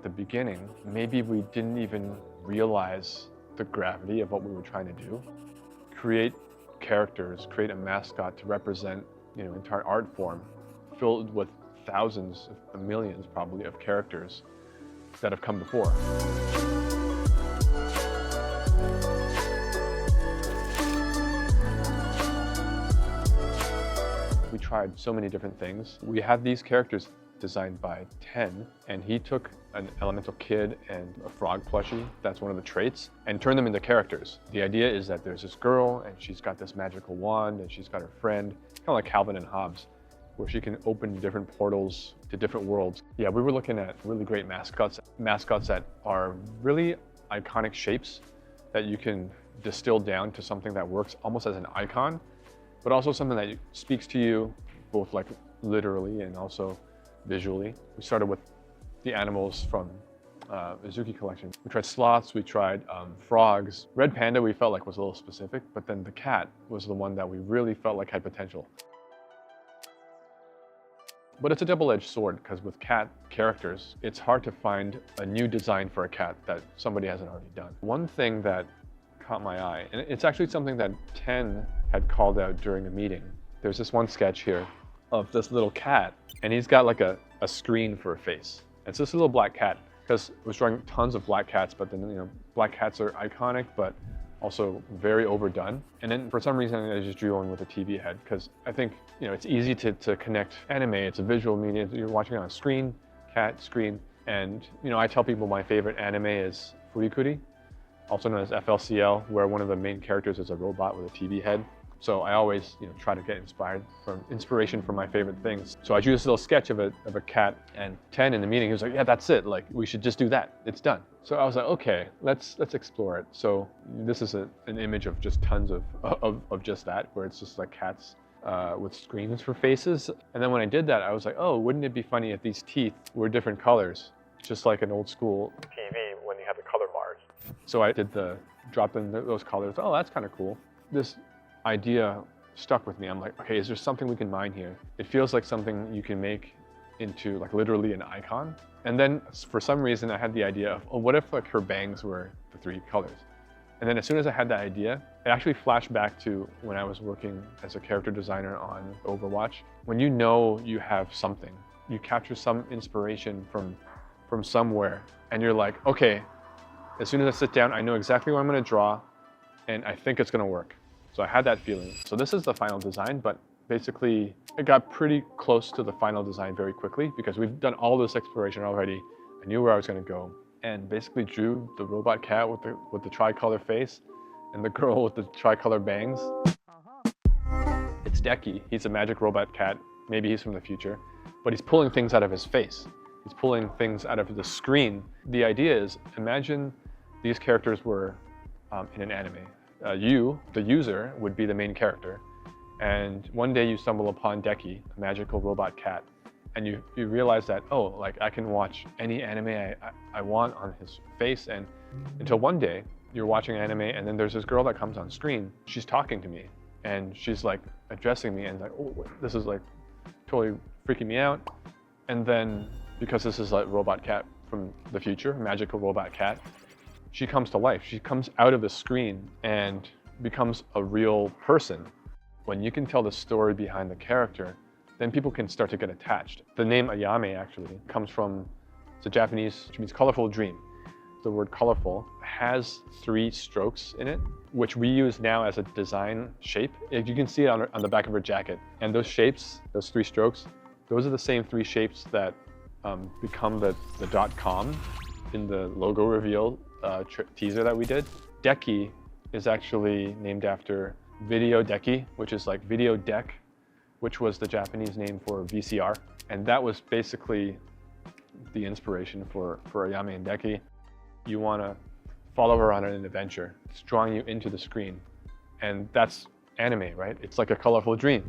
at the beginning, maybe we didn't even realize the gravity of what we were trying to do. Create characters, create a mascot to represent, entire art form filled with thousands, millions probably, of characters that have come before. We tried so many different things. We had these characters designed by Ten, and he took an elemental kid and a frog plushie, that's one of the traits, and turned them into characters. The idea is that there's this girl, and she's got this magical wand, and she's got her friend, kind of like Calvin and Hobbes, where she can open different portals to different worlds. Yeah, we were looking at really great mascots that are really iconic shapes that you can distill down to something that works almost as an icon, but also something that speaks to you both like literally and also visually. We started with the animals from Azuki collection. We tried sloths, we tried frogs. Red panda we felt like was a little specific, but then the cat was the one that we really felt like had potential. But it's a double-edged sword, because with cat characters, it's hard to find a new design for a cat that somebody hasn't already done. One thing that caught my eye, and it's actually something that Ten had called out during a meeting. There's this one sketch here of this little cat, and he's got like a screen for a face. It's this little black cat, because I was drawing tons of black cats, but then, black cats are iconic, but also very overdone. And then for some reason, I just drew one with a TV head, because I think, it's easy to connect anime. It's a visual medium. You're watching it on a screen, cat, screen. And, I tell people my favorite anime is Furikuri, also known as FLCL, where one of the main characters is a robot with a TV head. So I always, try to get inspiration from my favorite things. So I drew this little sketch of a cat, and Ten in the meeting, he was like, yeah, that's it. Like, we should just do that. It's done. So I was like, okay, let's explore it. So this is an image of just tons of just that, where it's just like cats with screens for faces. And then when I did that, I was like, oh, wouldn't it be funny if these teeth were different colors, just like an old school TV when you have the color bars. So I did drop in those colors. Oh, that's kind of cool. This idea stuck with me. I'm like, okay, is there something we can mine here? It feels like something you can make into like literally an icon. And then for some reason I had the idea of, oh, what if like her bangs were the three colors? And then as soon as I had that idea, it actually flashed back to when I was working as a character designer on Overwatch. When you have something, you capture some inspiration from somewhere, and you're like, okay, as soon as I sit down, I know exactly what I'm going to draw, and I think it's going to work. So I had that feeling. So this is the final design, but basically it got pretty close to the final design very quickly, because we've done all this exploration already. I knew where I was going to go, and basically drew the robot cat with the tricolor face and the girl with the tricolor bangs. It's Decky. He's a magic robot cat. Maybe he's from the future, but he's pulling things out of his face. He's pulling things out of the screen. The idea is, imagine these characters were in an anime. You, the user, would be the main character. And one day you stumble upon Decky, a magical robot cat, and you realize that, oh, like I can watch any anime I want on his face. And until one day you're watching anime, and then there's this girl that comes on screen. She's talking to me, and she's like addressing me, and like, oh, this is like totally freaking me out. And then because this is like robot cat from the future, magical robot cat, she comes to life. She comes out of the screen and becomes a real person. When you can tell the story behind the character, then people can start to get attached. The name Ayame actually comes from, it's a Japanese, which means colorful dream. The word colorful has 3 strokes in it, which we use now as a design shape. If you can see it on the back of her jacket. And those shapes, those 3 strokes, those are the same 3 shapes that become the .com in the logo reveal teaser that we did. Decky is actually named after Video Decky, which is like video deck, which was the Japanese name for VCR. And that was basically the inspiration for Ayame and Decky. You want to follow her on an adventure. It's drawing you into the screen. And that's anime, right? It's like a colorful dream.